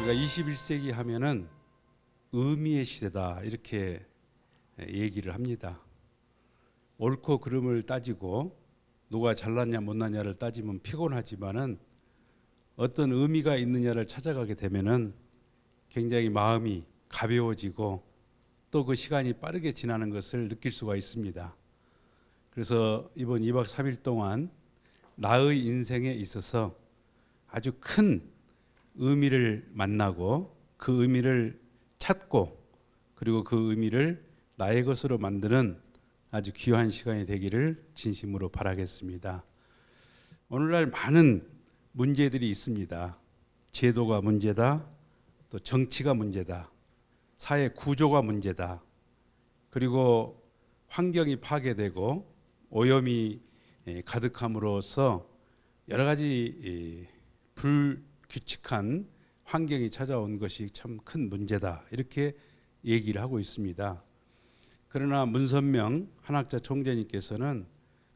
우리가 21세기 하면은 의미의 시대다 이렇게 얘기를 합니다. 옳고 그름을 따지고 누가 잘났냐 못났냐를 따지면 피곤하지만은 어떤 의미가 있느냐를 찾아가게 되면은 굉장히 마음이 가벼워지고 또 그 시간이 빠르게 지나는 것을 느낄 수가 있습니다. 그래서 이번 2박 3일 동안 나의 인생에 있어서 아주 큰 의미를 만나고 그 의미를 찾고 그리고 그 의미를 나의 것으로 만드는 아주 귀한 시간이 되기를 진심으로 바라겠습니다. 오늘날 많은 문제들이 있습니다. 제도가 문제다, 또 정치가 문제다, 사회 구조가 문제다, 그리고 환경이 파괴되고 오염이 가득함으로써 여러 가지 불규칙한 환경이 찾아온 것이 참 큰 문제다 이렇게 얘기를 하고 있습니다. 그러나 문선명 한학자 총재님께서는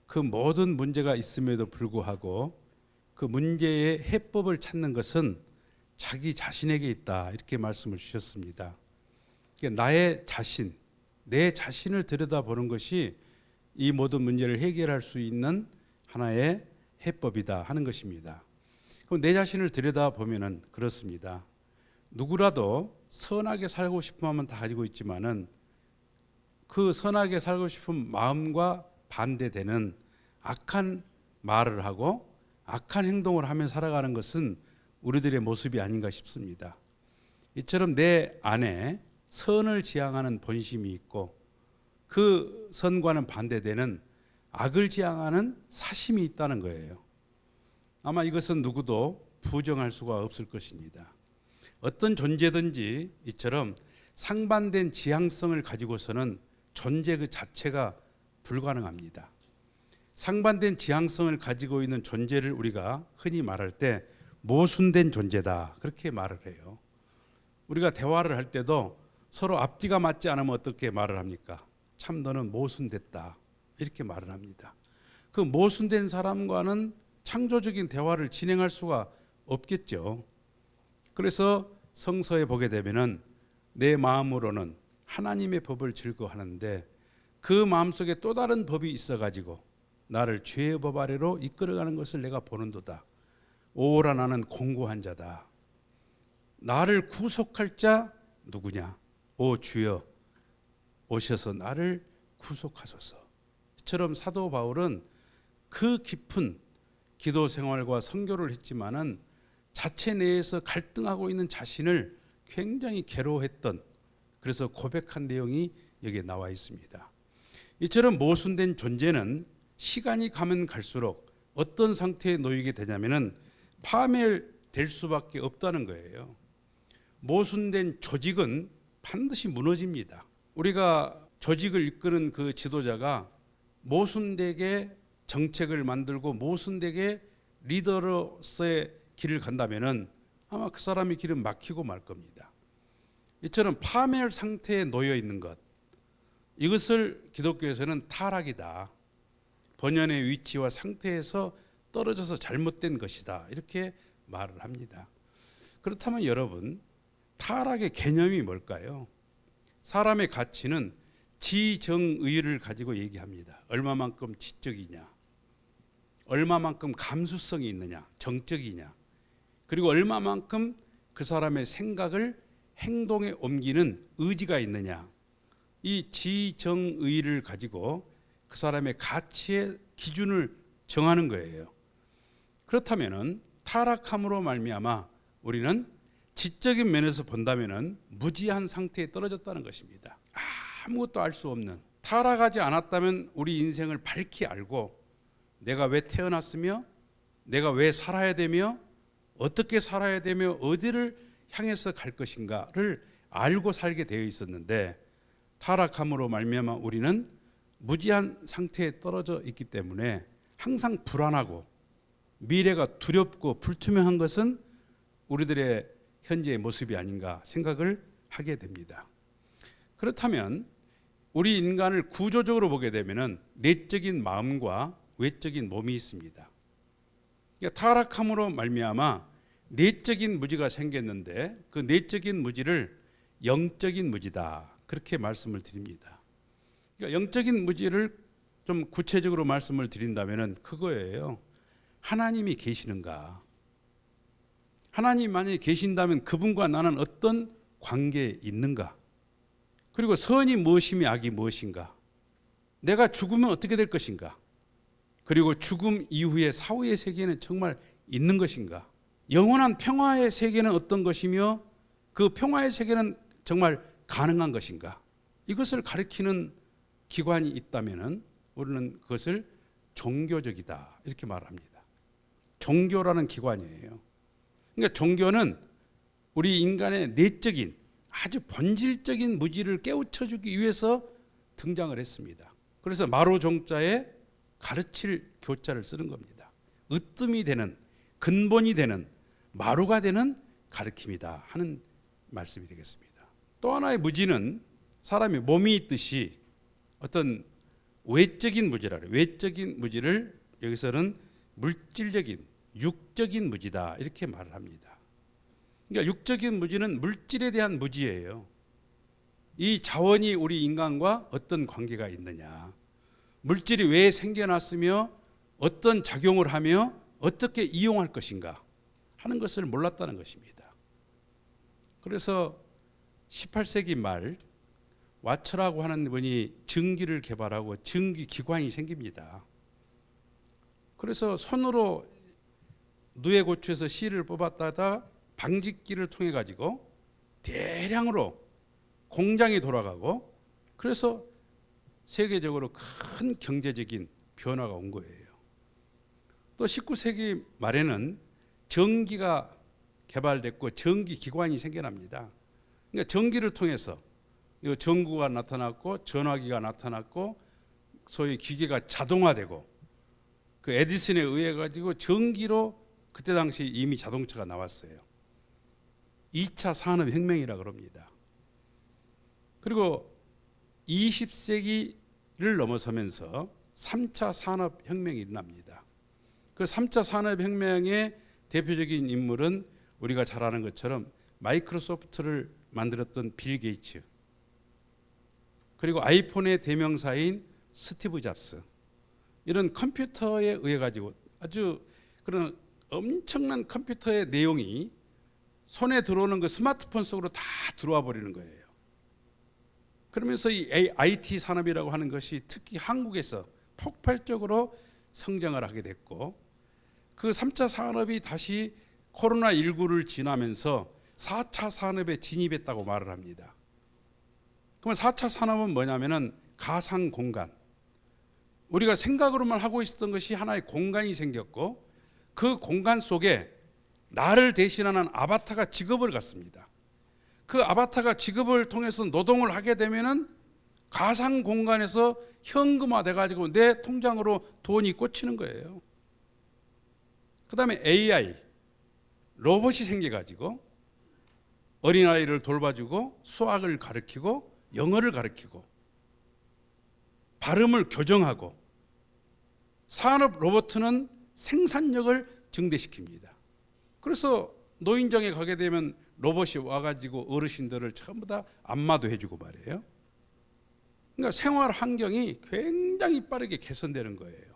그 모든 문제가 있음에도 불구하고 그 문제의 해법을 찾는 것은 자기 자신에게 있다 이렇게 말씀을 주셨습니다. 나의 자신, 내 자신을 들여다보는 것이 이 모든 문제를 해결할 수 있는 하나의 해법이다 하는 것입니다. 그럼 내 자신을 들여다보면은 그렇습니다. 누구라도 선하게 살고 싶어 하면 다 가지고 있지만은 그 선하게 살고 싶은 마음과 반대되는 악한 말을 하고 악한 행동을 하며 살아가는 것은 우리들의 모습이 아닌가 싶습니다. 이처럼 내 안에 선을 지향하는 본심이 있고 그 선과는 반대되는 악을 지향하는 사심이 있다는 거예요. 아마 이것은 누구도 부정할 수가 없을 것입니다. 어떤 존재든지 이처럼 상반된 지향성을 가지고서는 존재 그 자체가 불가능합니다. 상반된 지향성을 가지고 있는 존재를 우리가 흔히 말할 때 모순된 존재다 그렇게 말을 해요. 우리가 대화를 할 때도 서로 앞뒤가 맞지 않으면 어떻게 말을 합니까? 참 너는 모순됐다 이렇게 말을 합니다. 그 모순된 사람과는 창조적인 대화를 진행할 수가 없겠죠. 그래서 성서에 보게 되면은 내 마음으로는 하나님의 법을 즐거워하는데 그 마음속에 또 다른 법이 있어가지고 나를 죄의 법 아래로 이끌어가는 것을 내가 보는도다. 오라 나는 공고한 자다. 나를 구속할 자 누구냐? 오 주여 오셔서 나를 구속하소서. 이처럼 사도 바울은 그 깊은 기도 생활과 선교를 했지만은 자체 내에서 갈등하고 있는 자신을 굉장히 괴로워했던 그래서 고백한 내용이 여기에 나와 있습니다. 이처럼 모순된 존재는 시간이 가면 갈수록 어떤 상태에 놓이게 되냐면은 파멸될 수밖에 없다는 거예요. 모순된 조직은 반드시 무너집니다. 우리가 조직을 이끄는 그 지도자가 모순되게 정책을 만들고 모순되게 리더로서의 길을 간다면은 아마 그 사람의 길은 막히고 말 겁니다. 이처럼 파멸 상태에 놓여 있는 것, 이것을 기독교에서는 타락이다. 본연의 위치와 상태에서 떨어져서 잘못된 것이다. 이렇게 말을 합니다. 그렇다면 여러분, 타락의 개념이 뭘까요? 사람의 가치는 지정의를 가지고 얘기합니다. 얼마만큼 지적이냐, 얼마만큼 감수성이 있느냐, 정적이냐, 그리고 얼마만큼 그 사람의 생각을 행동에 옮기는 의지가 있느냐, 이 지정의를 가지고 그 사람의 가치의 기준을 정하는 거예요. 그렇다면은 타락함으로 말미암아 우리는 지적인 면에서 본다면은 무지한 상태에 떨어졌다는 것입니다. 아무것도 알 수 없는, 타락하지 않았다면 우리 인생을 밝히 알고 내가 왜 태어났으며 내가 왜 살아야 되며 어떻게 살아야 되며 어디를 향해서 갈 것인가를 알고 살게 되어 있었는데 타락함으로 말미암아 우리는 무지한 상태에 떨어져 있기 때문에 항상 불안하고 미래가 두렵고 불투명한 것은 우리들의 현재의 모습이 아닌가 생각을 하게 됩니다. 그렇다면 우리 인간을 구조적으로 보게 되면 내적인 마음과 외적인 몸이 있습니다. 그러니까 타락함으로 말미암아 내적인 무지가 생겼는데 그 내적인 무지를 영적인 무지다, 그렇게 말씀을 드립니다. 그러니까 영적인 무지를 좀 구체적으로 말씀을 드린다면 그거예요. 하나님이 계시는가? 하나님 만약에 계신다면 그분과 나는 어떤 관계에 있는가? 그리고 선이 무엇이며 악이 무엇인가? 내가 죽으면 어떻게 될 것인가? 그리고 죽음 이후의 사후의 세계는 정말 있는 것인가? 영원한 평화의 세계는 어떤 것이며 그 평화의 세계는 정말 가능한 것인가? 이것을 가리키는 기관이 있다면 우리는 그것을 종교적이다, 이렇게 말합니다. 종교라는 기관이에요. 그러니까 종교는 우리 인간의 내적인 아주 본질적인 무지를 깨우쳐주기 위해서 등장을 했습니다. 그래서 마로 종자에 가르칠 교자를 쓰는 겁니다. 으뜸이 되는, 근본이 되는, 마루가 되는 가르침이다 하는 말씀이 되겠습니다. 또 하나의 무지는 사람이 몸이 있듯이 어떤 외적인 무지라 그래요. 외적인 무지를 여기서는 물질적인, 육적인 무지다, 이렇게 말을 합니다. 그러니까 육적인 무지는 물질에 대한 무지예요. 이 자원이 우리 인간과 어떤 관계가 있느냐, 물질이 왜 생겨났으며 어떤 작용을 하며 어떻게 이용할 것인가 하는 것을 몰랐다는 것입니다. 그래서 18세기 말 와처라고 하는 분이 전기를 개발하고 전기기관이 생깁니다. 그래서 손으로 누에고추에서 씨를 뽑았다가 방직기를 통해 가지고 대량으로 공장이 돌아가고, 그래서 세계적으로 큰 경제적인 변화가 온 거예요. 또 19세기 말에는 전기가 개발됐고 전기기관이 생겨납니다. 그러니까 전기를 통해서 전구가 나타났고 전화기가 나타났고 소위 기계가 자동화되고, 그 에디슨에 의해 가지고 전기로 그때 당시 이미 자동차가 나왔어요. 2차 산업혁명이라 그럽니다. 그리고 20세기를 넘어서면서 3차 산업혁명이 일어납니다. 그 3차 산업혁명의 대표적인 인물은 우리가 잘 아는 것처럼 마이크로소프트를 만들었던 빌 게이츠, 그리고 아이폰의 대명사인 스티브 잡스, 이런 컴퓨터에 의해 가지고 아주 그런 엄청난 컴퓨터의 내용이 손에 들어오는 그 스마트폰 속으로 다 들어와 버리는 거예요. 그러면서 이 IT 산업이라고 하는 것이 특히 한국에서 폭발적으로 성장을 하게 됐고, 그 3차 산업이 다시 코로나19를 지나면서 4차 산업에 진입했다고 말을 합니다. 그러면 4차 산업은 뭐냐면은 가상 공간, 우리가 생각으로만 하고 있었던 것이 하나의 공간이 생겼고, 그 공간 속에 나를 대신하는 아바타가 직업을 갖습니다. 그 아바타가 직업을 통해서 노동을 하게 되면은 가상 공간에서 현금화돼 가지고 내 통장으로 돈이 꽂히는 거예요. 그다음에 AI, 로봇이 생겨 가지고 어린아이를 돌봐주고 수학을 가르치고 영어를 가르치고 발음을 교정하고, 산업 로봇은 생산력을 증대시킵니다. 그래서 노인정에 가게 되면 로봇이 와가지고 어르신들을 전부 다 안마도 해주고 말이에요. 그러니까 생활 환경이 굉장히 빠르게 개선되는 거예요.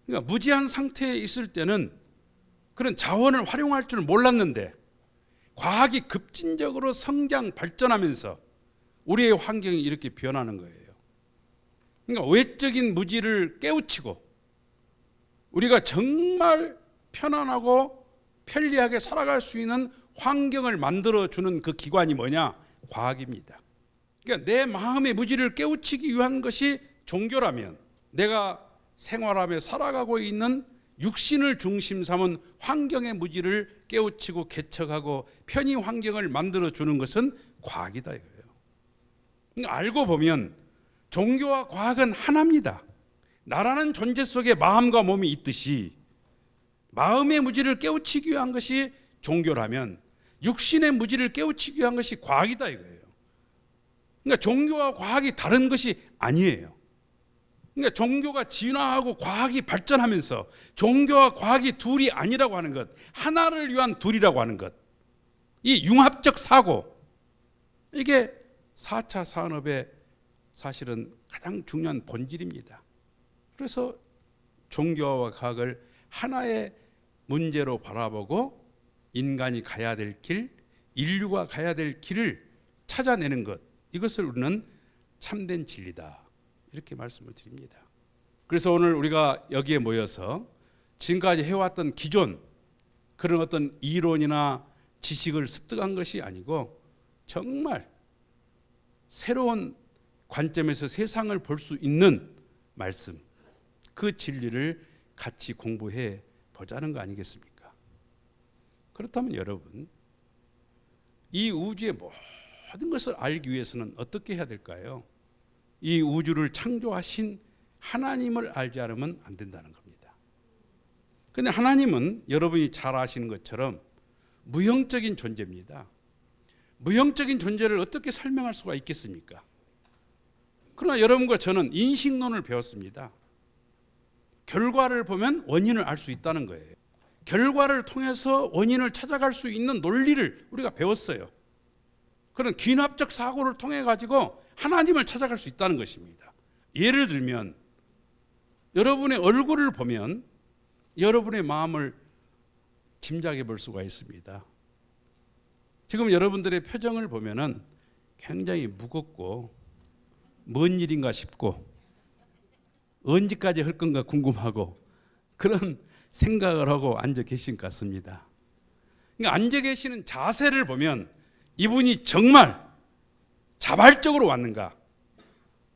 그러니까 무지한 상태에 있을 때는 그런 자원을 활용할 줄 몰랐는데 과학이 급진적으로 성장 발전하면서 우리의 환경이 이렇게 변하는 거예요. 그러니까 외적인 무지를 깨우치고 우리가 정말 편안하고 편리하게 살아갈 수 있는 환경을 만들어주는 그 기관이 뭐냐? 과학입니다. 그러니까 내 마음의 무지를 깨우치기 위한 것이 종교라면, 내가 생활하며 살아가고 있는 육신을 중심 삼은 환경의 무지를 깨우치고 개척하고 편의 환경을 만들어주는 것은 과학이다 이거예요. 그러니까 알고 보면 종교와 과학은 하나입니다. 나라는 존재 속에 마음과 몸이 있듯이 마음의 무지를 깨우치기 위한 것이 종교라면 육신의 무지를 깨우치기 위한 것이 과학이다 이거예요. 그러니까 종교와 과학이 다른 것이 아니에요. 그러니까 종교가 진화하고 과학이 발전하면서 종교와 과학이 둘이 아니라고 하는 것, 하나를 위한 둘이라고 하는 것, 이 융합적 사고, 이게 4차 산업의 사실은 가장 중요한 본질입니다. 그래서 종교와 과학을 하나의 문제로 바라보고 인간이 가야 될 길, 인류가 가야 될 길을 찾아내는 것, 이것을 우리는 참된 진리다, 이렇게 말씀을 드립니다. 그래서 오늘 우리가 여기에 모여서 지금까지 해왔던 기존 그런 어떤 이론이나 지식을 습득한 것이 아니고 정말 새로운 관점에서 세상을 볼 수 있는 말씀, 그 진리를 같이 공부해 보자는 거 아니겠습니까? 그렇다면 여러분, 이 우주의 모든 것을 알기 위해서는 어떻게 해야 될까요? 이 우주를 창조하신 하나님을 알지 않으면 안 된다는 겁니다. 그런데 하나님은 여러분이 잘 아시는 것처럼 무형적인 존재입니다. 무형적인 존재를 어떻게 설명할 수가 있겠습니까? 그러나 여러분과 저는 인식론을 배웠습니다. 결과를 보면 원인을 알 수 있다는 거예요. 결과를 통해서 원인을 찾아갈 수 있는 논리를 우리가 배웠어요. 그런 귀납적 사고를 통해 가지고 하나님을 찾아갈 수 있다는 것입니다. 예를 들면 여러분의 얼굴을 보면 여러분의 마음을 짐작해 볼 수가 있습니다. 지금 여러분들의 표정을 보면은 굉장히 무겁고 뭔 일인가 싶고 언제까지 할 건가 궁금하고 그런 생각을 하고 앉아 계신 것 같습니다. 그러니까 앉아 계시는 자세를 보면 이분이 정말 자발적으로 왔는가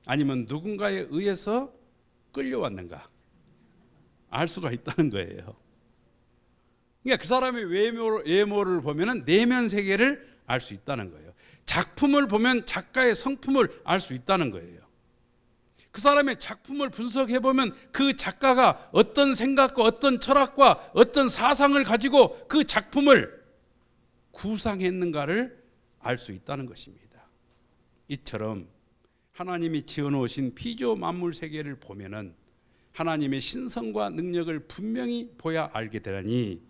아니면 누군가에 의해서 끌려왔는가 알 수가 있다는 거예요. 그러니까 그 사람의 외모를 보면 내면 세계를 알 수 있다는 거예요. 작품을 보면 작가의 성품을 알 수 있다는 거예요. 그 사람의 작품을 분석해 보면 그 작가가 어떤 생각과 어떤 철학과 어떤 사상을 가지고 그 작품을 구상했는가를 알 수 있다는 것입니다. 이처럼 하나님이 지어놓으신 피조 만물 세계를 보면은 하나님의 신성과 능력을 분명히 보야 알게 되라니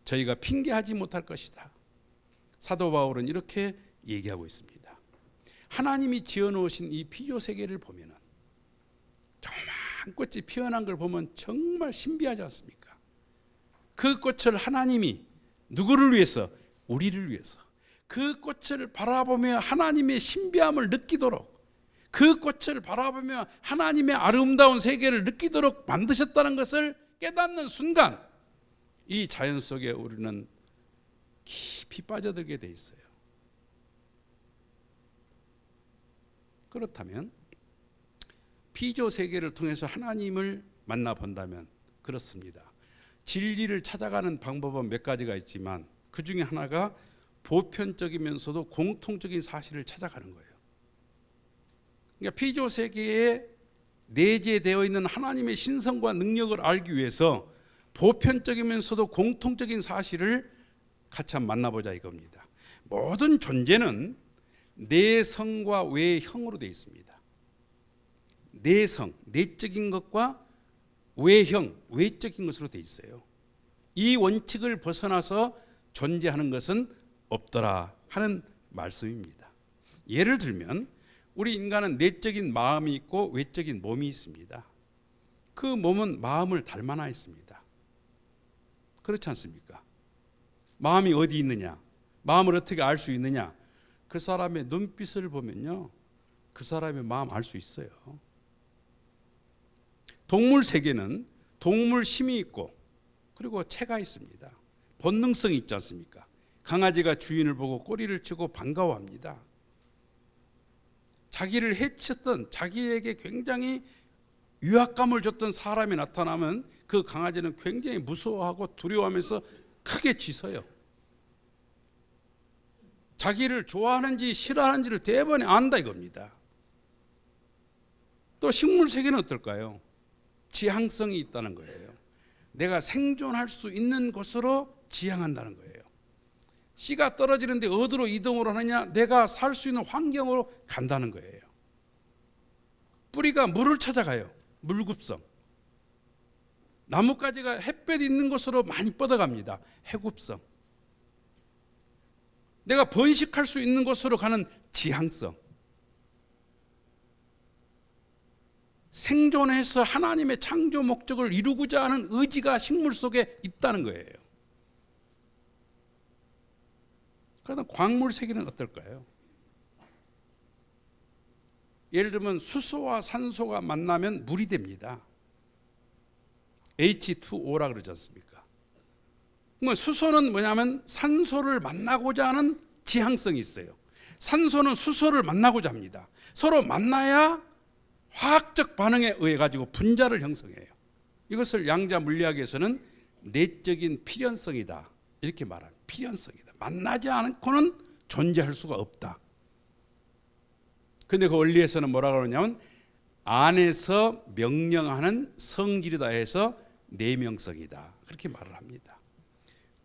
저희가 핑계하지 못할 것이다. 사도 바울은 이렇게 얘기하고 있습니다. 하나님이 지어놓으신 이 피조 세계를 보면은 조그만 꽃이 피어난 걸 보면 정말 신비하지 않습니까? 그 꽃을 하나님이 누구를 위해서? 우리를 위해서. 그 꽃을 바라보며 하나님의 신비함을 느끼도록, 그 꽃을 바라보며 하나님의 아름다운 세계를 느끼도록 만드셨다는 것을 깨닫는 순간 이 자연 속에 우리는 깊이 빠져들게 돼 있어요. 그렇다면 피조 세계를 통해서 하나님을 만나본다면 그렇습니다. 진리를 찾아가는 방법은 몇 가지가 있지만 그 중에 하나가 보편적이면서도 공통적인 사실을 찾아가는 거예요. 그러니까 피조 세계에 내재되어 있는 하나님의 신성과 능력을 알기 위해서 보편적이면서도 공통적인 사실을 같이 한번 만나보자 이겁니다. 모든 존재는 내성과 외형으로 되어 있습니다. 내성, 내적인 것과 외형, 외적인 것으로 되어 있어요. 이 원칙을 벗어나서 존재하는 것은 없더라 하는 말씀입니다. 예를 들면 우리 인간은 내적인 마음이 있고 외적인 몸이 있습니다. 그 몸은 마음을 닮아나 있습니다. 그렇지 않습니까? 마음이 어디 있느냐? 마음을 어떻게 알 수 있느냐? 그 사람의 눈빛을 보면요, 그 사람의 마음 알 수 있어요. 동물 세계는 동물 심이 있고 그리고 체가 있습니다. 본능성이 있지 않습니까? 강아지가 주인을 보고 꼬리를 치고 반가워합니다. 자기를 해쳤던, 자기에게 굉장히 위압감을 줬던 사람이 나타나면 그 강아지는 굉장히 무서워하고 두려워하면서 크게 짖어요. 자기를 좋아하는지 싫어하는지를 대번에 안다 이겁니다. 또 식물 세계는 어떨까요? 지향성이 있다는 거예요. 내가 생존할 수 있는 곳으로 지향한다는 거예요. 씨가 떨어지는데 어디로 이동을 하느냐? 내가 살 수 있는 환경으로 간다는 거예요. 뿌리가 물을 찾아가요. 물굽성. 나뭇가지가 햇볕 있는 곳으로 많이 뻗어갑니다. 해굽성. 내가 번식할 수 있는 곳으로 가는 지향성. 생존해서 하나님의 창조 목적을 이루고자 하는 의지가 식물 속에 있다는 거예요. 그러나 광물 세계는 어떨까요? 예를 들면 수소와 산소가 만나면 물이 됩니다. H2O라 그러지 않습니까? 수소는 뭐냐면 산소를 만나고자 하는 지향성이 있어요. 산소는 수소를 만나고자 합니다. 서로 만나야 화학적 반응에 의해 가지고 분자를 형성해요. 이것을 양자 물리학에서는 내적인 필연성이다 이렇게 말합니다. 필연성이다. 만나지 않고는 존재할 수가 없다. 그런데 그 원리에서는 뭐라고 그러냐면 안에서 명령하는 성질이다 해서 내명성이다 그렇게 말을 합니다.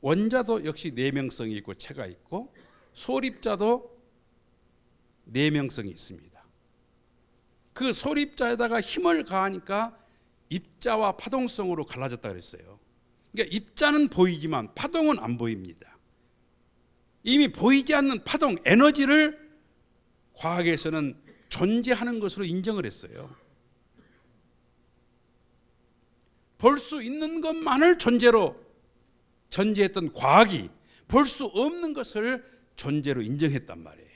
원자도 역시 내명성이 있고 체가 있고 소립자도 내명성이 있습니다. 그 소립자에다가 힘을 가하니까 입자와 파동성으로 갈라졌다 그랬어요. 그러니까 입자는 보이지만 파동은 안 보입니다. 이미 보이지 않는 파동, 에너지를 과학에서는 존재하는 것으로 인정을 했어요. 볼 수 있는 것만을 존재로 전제했던 과학이 볼 수 없는 것을 존재로 인정했단 말이에요.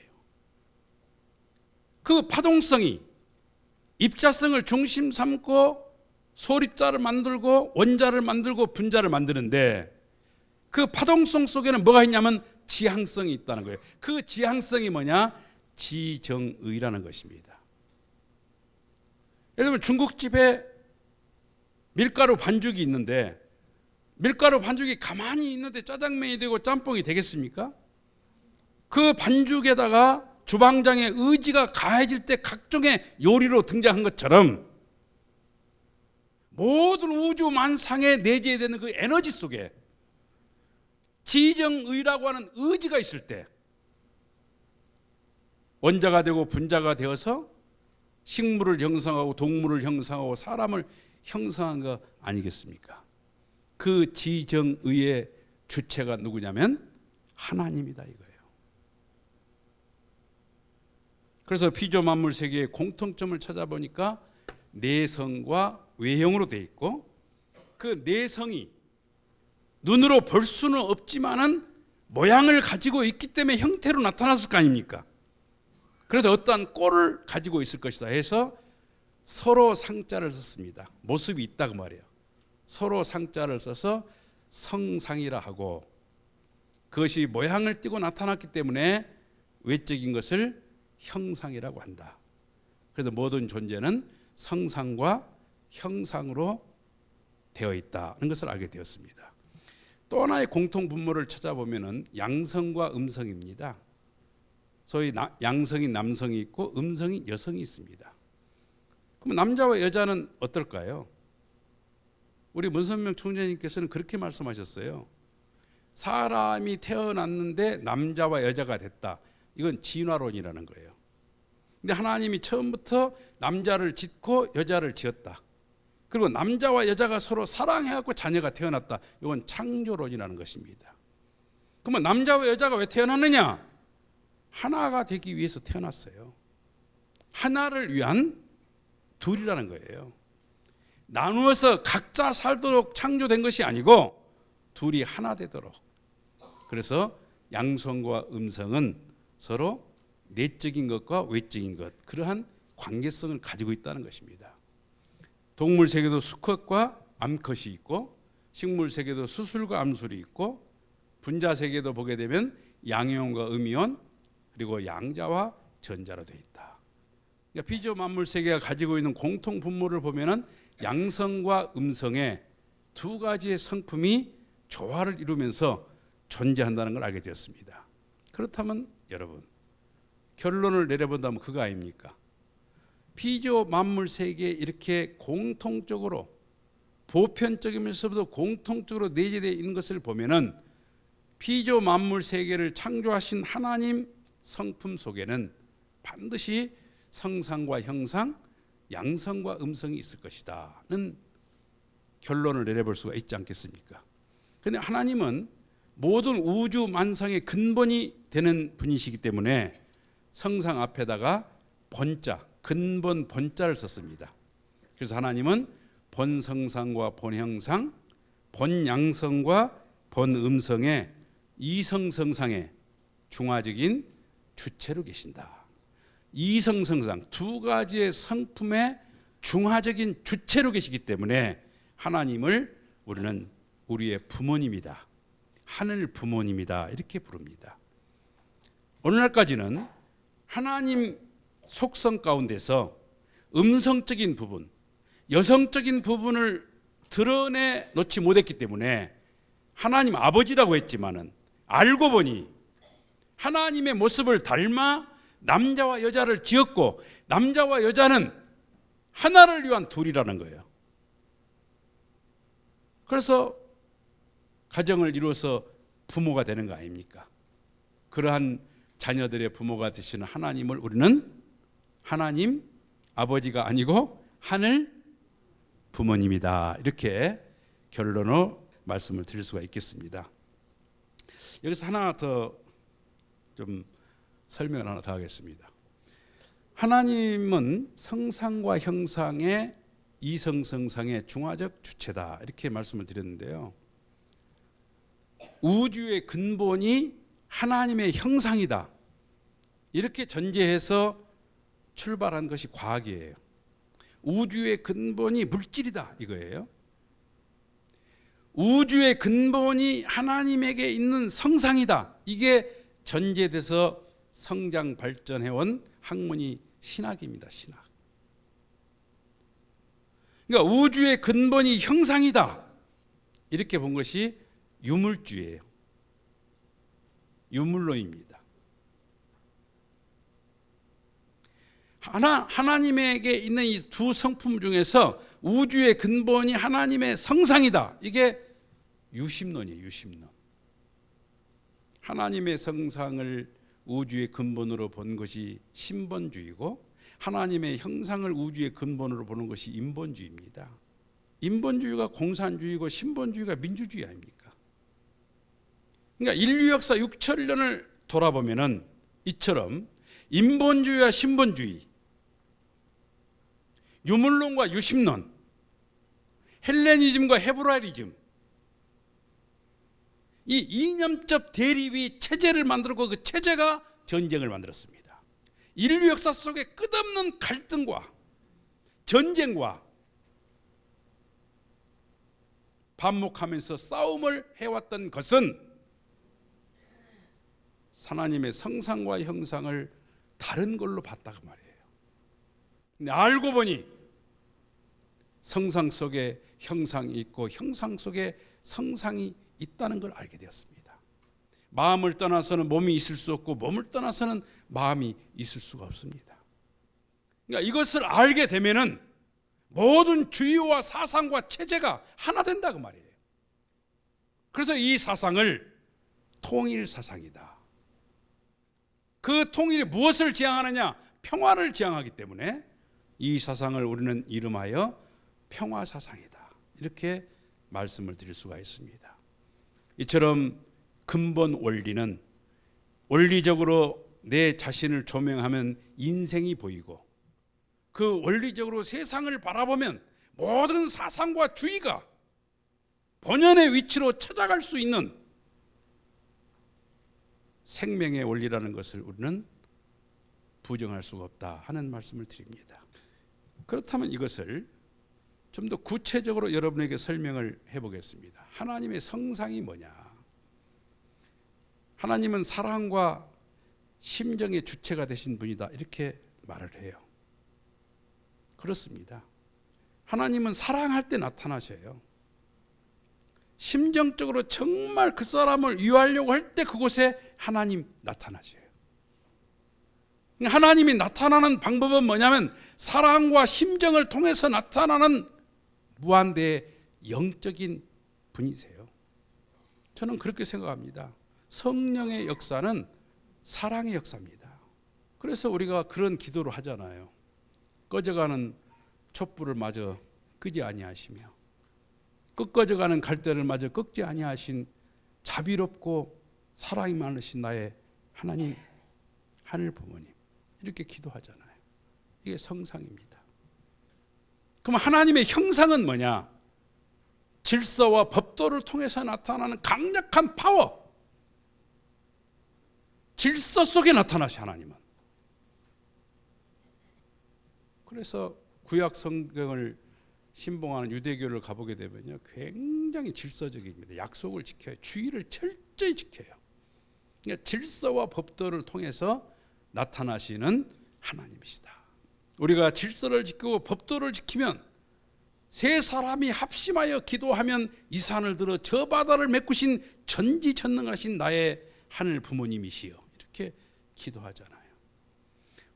그 파동성이 입자성을 중심 삼고 소립자를 만들고 원자를 만들고 분자를 만드는데 그 파동성 속에는 뭐가 있냐면 지향성이 있다는 거예요. 그 지향성이 뭐냐? 지정의라는 것입니다. 예를 들면 중국집에 밀가루 반죽이 있는데 밀가루 반죽이 가만히 있는데 짜장면이 되고 짬뽕이 되겠습니까? 그 반죽에다가 주방장의 의지가 가해질 때 각종의 요리로 등장한 것처럼 모든 우주 만상에 내재되는 그 에너지 속에 지정의라고 하는 의지가 있을 때 원자가 되고 분자가 되어서 식물을 형성하고 동물을 형성하고 사람을 형성한 거 아니겠습니까? 그 지정의의 주체가 누구냐면 하나님이다 이거예요. 그래서 피조 만물 세계의 공통점을 찾아보니까 내성과 외형으로 되어 있고 그 내성이 눈으로 볼 수는 없지만은 모양을 가지고 있기 때문에 형태로 나타났을 거 아닙니까? 그래서 어떠한 꼴을 가지고 있을 것이다 해서 서로 상자를 썼습니다. 모습이 있다 그 말이에요. 서로 상자를 써서 성상이라 하고 그것이 모양을 띠고 나타났기 때문에 외적인 것을 형상이라고 한다. 그래서 모든 존재는 성상과 형상으로 되어 있다는 것을 알게 되었습니다. 또 하나의 공통 분모를 찾아보면은 양성과 음성입니다. 소위 양성인 남성이 있고 음성인 여성이 있습니다. 그럼 남자와 여자는 어떨까요? 우리 문선명 총재님께서는 그렇게 말씀하셨어요. 사람이 태어났는데 남자와 여자가 됐다. 이건 진화론이라는 거예요. 근데 하나님이 처음부터 남자를 짓고 여자를 지었다. 그리고 남자와 여자가 서로 사랑해갖고 자녀가 태어났다. 이건 창조론이라는 것입니다. 그러면 남자와 여자가 왜 태어났느냐? 하나가 되기 위해서 태어났어요. 하나를 위한 둘이라는 거예요. 나누어서 각자 살도록 창조된 것이 아니고 둘이 하나 되도록. 그래서 양성과 음성은 서로 내적인 것과 외적인 것, 그러한 관계성을 가지고 있다는 것입니다. 동물 세계도 수컷과 암컷이 있고 식물 세계도 수술과 암술이 있고 분자 세계도 보게 되면 양이온과 음이온 그리고 양자와 전자로 되어 있다. 그러니까 피조 만물 세계가 가지고 있는 공통 분모를 보면은 양성과 음성의 두 가지의 성품이 조화를 이루면서 존재한다는 걸 알게 되었습니다. 그렇다면 여러분 결론을 내려본다면 그거 아닙니까? 피조 만물 세계에 이렇게 공통적으로 보편적이면서도 공통적으로 내재되어 있는 것을 보면은 피조 만물 세계를 창조하신 하나님 성품 속에는 반드시 성상과 형상, 양성과 음성이 있을 것이다는 결론을 내려볼 수가 있지 않겠습니까? 그런데 하나님은 모든 우주 만상의 근본이 되는 분이시기 때문에 성상 앞에다가 본자, 근본 본자를 썼습니다. 그래서 하나님은 본성상과 본형상, 본양성과 본음성의 이성성상의 중화적인 주체로 계신다. 이성성상 두 가지의 성품의 중화적인 주체로 계시기 때문에 하나님을 우리는 우리의 부모님이다, 하늘 부모님이다 이렇게 부릅니다. 오늘날까지는 하나님 속성 가운데서 음성적인 부분, 여성적인 부분을 드러내 놓지 못했기 때문에 하나님 아버지라고 했지만은 알고 보니 하나님의 모습을 닮아 남자와 여자를 지었고 남자와 여자는 하나를 위한 둘이라는 거예요. 그래서 가정을 이루어서 부모가 되는 거 아닙니까? 그러한 자녀들의 부모가 되시는 하나님을 우리는 하나님 아버지가 아니고 하늘 부모님이다 이렇게 결론으로 말씀을 드릴 수가 있겠습니다. 여기서 하나 더 좀 설명을 하나 더 하겠습니다. 하나님은 성상과 형상의 이성성상의 중화적 주체다 이렇게 말씀을 드렸는데요. 우주의 근본이 하나님의 형상이다 이렇게 전제해서 출발한 것이 과학이에요. 우주의 근본이 물질이다 이거예요. 우주의 근본이 하나님에게 있는 성상이다 이게 전제돼서 성장 발전해온 학문이 신학입니다. 신학. 그러니까 우주의 근본이 형상이다 이렇게 본 것이 유물주예요. 유물론입니다. 하나님에게 있는 이 두 성품 중에서 우주의 근본이 하나님의 성상이다. 이게 유심론이에요. 유심론. 하나님의 성상을 우주의 근본으로 본 것이 신본주의고 하나님의 형상을 우주의 근본으로 보는 것이 인본주의입니다. 인본주의가 공산주의고 신본주의가 민주주의 아닙니까? 그러니까 인류 역사 6천년을 돌아보면은 이처럼 인본주의와 신본주의, 유물론과 유심론, 헬레니즘과 헤브라이즘 이 이념적 대립이 체제를 만들고 그 체제가 전쟁을 만들었습니다. 인류 역사 속에 끝없는 갈등과 전쟁과 반목하면서 싸움을 해왔던 것은 하나님의 성상과 형상을 다른 걸로 봤다고 말이에요. 근데 알고 보니 성상 속에 형상이 있고 형상 속에 성상이 있다는 걸 알게 되었습니다. 마음을 떠나서는 몸이 있을 수 없고 몸을 떠나서는 마음이 있을 수가 없습니다. 그러니까 이것을 알게 되면은 모든 주의와 사상과 체제가 하나 된다고 말이에요. 그래서 이 사상을 통일 사상이다. 그 통일이 무엇을 지향하느냐? 평화를 지향하기 때문에 이 사상을 우리는 이름하여 평화 사상이다. 이렇게 말씀을 드릴 수가 있습니다. 이처럼 근본 원리는 원리적으로 내 자신을 조명하면 인생이 보이고 그 원리적으로 세상을 바라보면 모든 사상과 주의가 본연의 위치로 찾아갈 수 있는 생명의 원리라는 것을 우리는 부정할 수가 없다 하는 말씀을 드립니다. 그렇다면 이것을 좀 더 구체적으로 여러분에게 설명을 해보겠습니다. 하나님의 성상이 뭐냐? 하나님은 사랑과 심정의 주체가 되신 분이다 이렇게 말을 해요. 그렇습니다. 하나님은 사랑할 때 나타나셔요. 심정적으로 정말 그 사람을 위하려고 할 때 그곳에 하나님 나타나셔요. 하나님이 나타나는 방법은 뭐냐면 사랑과 심정을 통해서 나타나는 무한대의 영적인 분이세요. 저는 그렇게 생각합니다. 성령의 역사는 사랑의 역사입니다. 그래서 우리가 그런 기도를 하잖아요. 꺼져가는 촛불을 마저 끄지 아니하시며 꺾어져가는 갈대를 마저 꺾지 아니하신 자비롭고 사랑이 많으신 나의 하나님, 하늘 부모님, 이렇게 기도하잖아요. 이게 성상입니다. 그럼 하나님의 형상은 뭐냐? 질서와 법도를 통해서 나타나는 강력한 파워, 질서 속에 나타나시 하나님은. 그래서 구약 성경을 신봉하는 유대교를 가보게 되면요, 굉장히 질서적입니다. 약속을 지켜요. 주의를 철저히 지켜요. 그러니까 질서와 법도를 통해서 나타나시는 하나님이시다. 우리가 질서를 지키고 법도를 지키면 세 사람이 합심하여 기도하면 이 산을 들어 저 바다를 메꾸신 전지전능하신 나의 하늘 부모님이시여, 이렇게 기도하잖아요.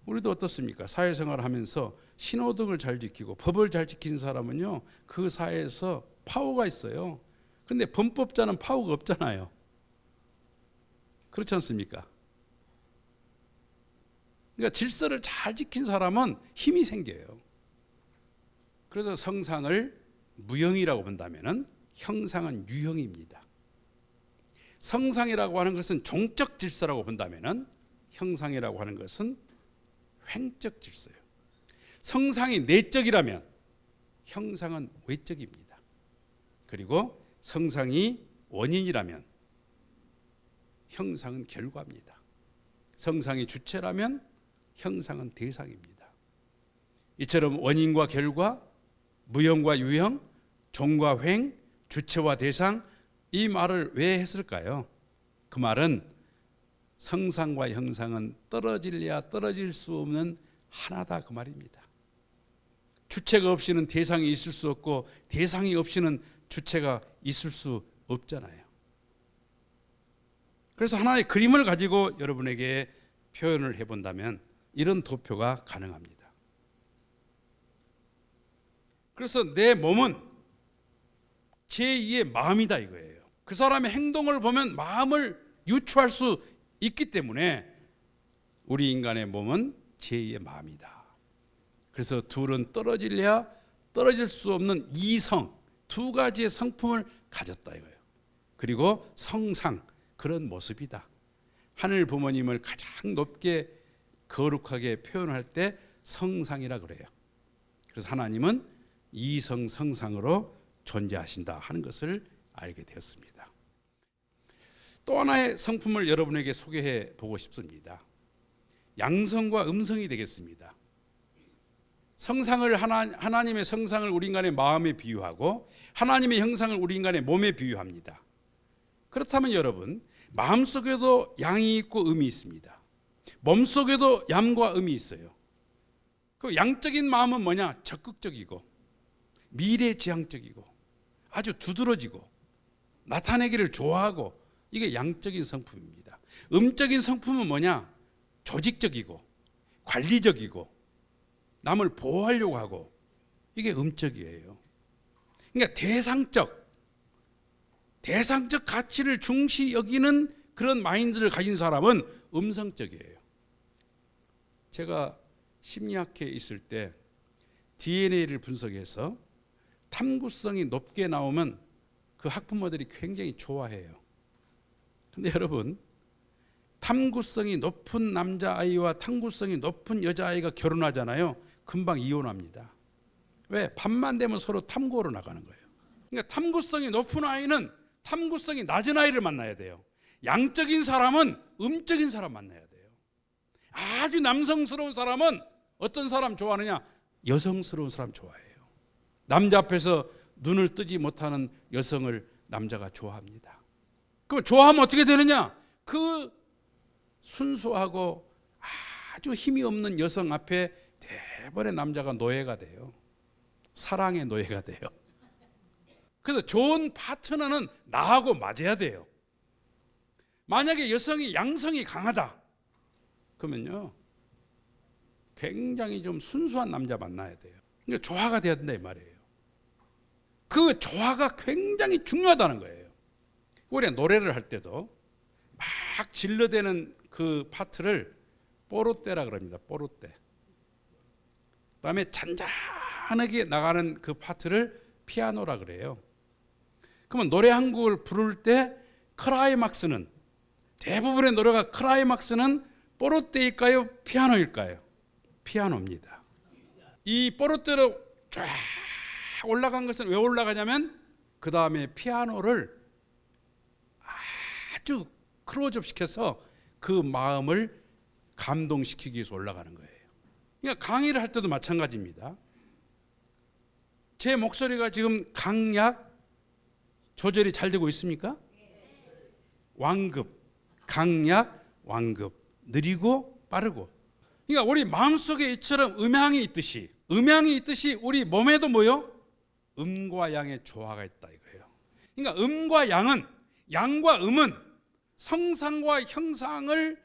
우리도 어떻습니까? 사회생활을 하면서 신호등을 잘 지키고 법을 잘 지킨 사람은요, 그 사회에서 파워가 있어요. 근데 범법자는 파워가 없잖아요. 그렇지 않습니까? 그러니까 질서를 잘 지킨 사람은 힘이 생겨요. 그래서 성상을 무형이라고 본다면 형상은 유형입니다. 성상이라고 하는 것은 종적 질서라고 본다면 형상이라고 하는 것은 횡적 질서예요. 성상이 내적이라면 형상은 외적입니다. 그리고 성상이 원인이라면 형상은 결과입니다. 성상이 주체라면 형상은 대상입니다. 이처럼 원인과 결과, 무형과 유형, 종과 횡, 주체와 대상, 이 말을 왜 했을까요? 그 말은 성상과 형상은 떨어질래야 떨어질 수 없는 하나다, 그 말입니다. 주체가 없이는 대상이 있을 수 없고 대상이 없이는 주체가 있을 수 없잖아요. 그래서 하나의 그림을 가지고 여러분에게 표현을 해본다면 이런 도표가 가능합니다. 그래서 내 몸은 제2의 마음이다, 이거예요. 그 사람의 행동을 보면 마음을 유추할 수 있기 때문에 우리 인간의 몸은 제2의 마음이다. 그래서 둘은 떨어질래야 떨어질 수 없는 이성, 두 가지의 성품을 가졌다, 이거예요. 그리고 성상, 그런 모습이다. 하늘 부모님을 가장 높게 거룩하게 표현할 때 성상이라 그래요. 그래서 하나님은 이성 성상으로 존재하신다 하는 것을 알게 되었습니다. 또 하나의 성품을 여러분에게 소개해 보고 싶습니다. 양성과 음성이 되겠습니다. 성상을 하나님의 성상을 우리 인간의 마음에 비유하고 하나님의 형상을 우리 인간의 몸에 비유합니다. 그렇다면 여러분, 마음속에도 양이 있고 음이 있습니다. 몸속에도 양과 음이 있어요. 그 양적인 마음은 뭐냐? 적극적이고 미래지향적이고 아주 두드러지고 나타내기를 좋아하고, 이게 양적인 성품입니다. 음적인 성품은 뭐냐? 조직적이고 관리적이고 남을 보호하려고 하고, 이게 음적이에요. 그러니까 대상적 가치를 중시 여기는 그런 마인드를 가진 사람은 음성적이에요. 제가 심리학회에 있을 때 DNA를 분석해서 탐구성이 높게 나오면 그 학부모들이 굉장히 좋아해요. 근데 여러분, 탐구성이 높은 남자아이와 탐구성이 높은 여자아이가 결혼하잖아요. 금방 이혼합니다. 왜? 밤만 되면 서로 탐구하러 나가는 거예요. 그러니까 탐구성이 높은 아이는 탐구성이 낮은 아이를 만나야 돼요. 양적인 사람은 음적인 사람 만나야 돼요. 아주 남성스러운 사람은 어떤 사람 좋아하느냐? 여성스러운 사람 좋아해요. 남자 앞에서 눈을 뜨지 못하는 여성을 남자가 좋아합니다. 그럼 좋아하면 어떻게 되느냐? 그 순수하고 아주 힘이 없는 여성 앞에 대번에 남자가 노예가 돼요. 사랑의 노예가 돼요. 그래서 좋은 파트너는 나하고 맞아야 돼요. 만약에 여성이 양성이 강하다 그러면요, 굉장히 좀 순수한 남자 만나야 돼요. 그러니까 조화가 돼야 된다 이 말이에요. 그 조화가 굉장히 중요하다는 거예요. 우리가 노래를 할 때도 막 질러대는 그 파트를 뽀로떼라 그럽니다. 뽀로떼. 그다음에 잔잔한 환하게 나가는 그 파트를 피아노라 그래요. 그러면 노래 한 곡을 부를 때 클라이막스는, 대부분의 노래가 클라이막스는 뽀로떼일까요? 피아노일까요? 피아노입니다. 이 뽀로떼로 쫙 올라간 것은 왜 올라가냐면 그 다음에 피아노를 아주 클로즈업 시켜서 그 마음을 감동시키기 위해서 올라가는 거예요. 그러니까 강의를 할 때도 마찬가지입니다. 제 목소리가 지금 강약 조절이 잘 되고 있습니까? 완급, 강약, 완급, 느리고 빠르고. 그러니까 우리 마음속에 이처럼 음향이 있듯이 우리 몸에도 뭐요? 음과 양의 조화가 있다 이거예요. 그러니까 음과 양과 음은 성상과 형상을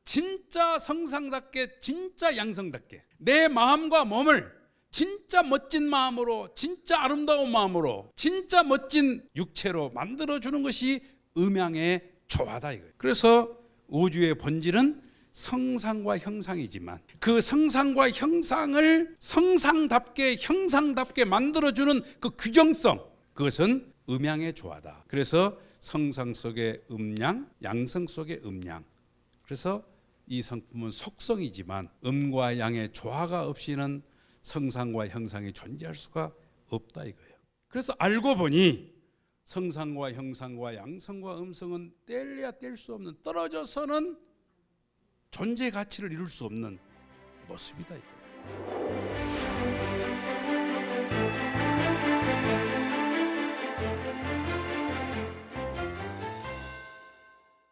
진짜 성상답게, 진짜 양성답게, 내 마음과 몸을 진짜 멋진 마음으로, 진짜 아름다운 마음으로, 진짜 멋진 육체로 만들어주는 것이 음양의 조화다 이거예요. 그래서 우주의 본질은 성상과 형상이지만 그 성상과 형상을 성상답게, 형상답게 만들어주는 그 규정성, 그것은 음양의 조화다. 그래서 성상 속의 음양, 양성 속의 음양. 그래서 이 성품은 속성이지만 음과 양의 조화가 없이는 성상과 형상이 존재할 수가 없다 이거예요. 그래서 알고 보니 성상과 형상과 양성과 음성은 뗄래야 뗄 수 없는, 떨어져서는 존재 가치를 이룰 수 없는 모습이다 이거예요.